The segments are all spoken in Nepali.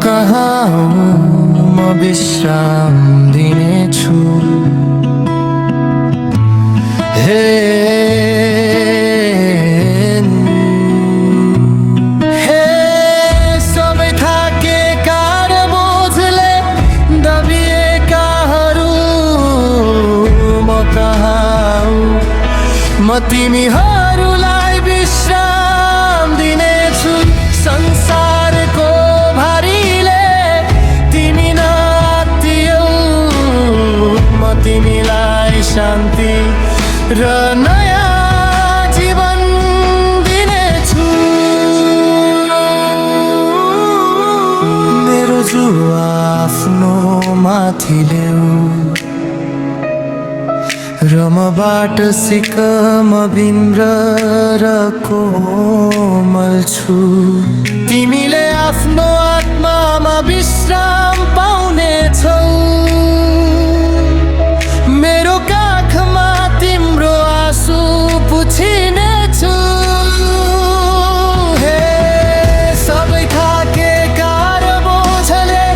कहाँ हो म विश्राम दिनेछु। हे हे सबै थाकेका र बोझले दबिएकाहरू म कहाँ हो म तिमीहरूलाई विश्राम दिनेछु। संसारको भारीले तिमी नआत्तियौ म तिमीलाई शान्ति र नयाँ जीवन दिनेछु। मेरो जुवा आफ्नो माथि ल्याऊ र मबाट सिक म विम्र र कोमल छु। तिमीले आफ्नो आत्मामा विश्राम पाउनेछौ। मेरो काखमा तिम्रो आँसु पुछिनेछु। हे सबै थाकेका र बोझले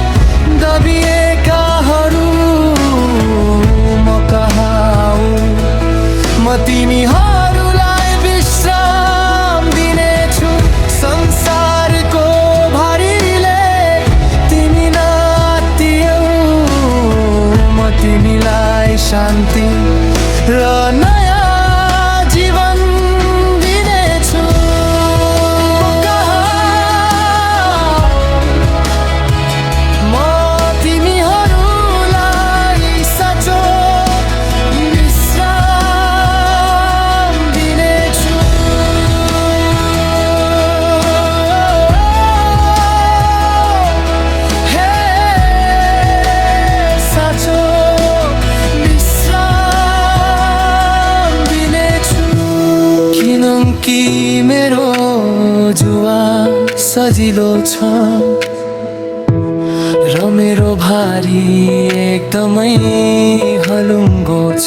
दबिएकाहरू म कहाँ हो म तिमीहरूलाई विश्राम दिनेछु। संसारको भारीले तिमी नआत्तियौ म तिमीलाई शान्ति र नयाँ जीवन दिनेछु। म तिमीहरूलाई साँचो विश्राम दिनेछु। हे साँचो विश्राम दिनेछु। किनकि मेरो जुवा सजिलो छ र मेरो भारी एकदमै हलुङ्गो छ।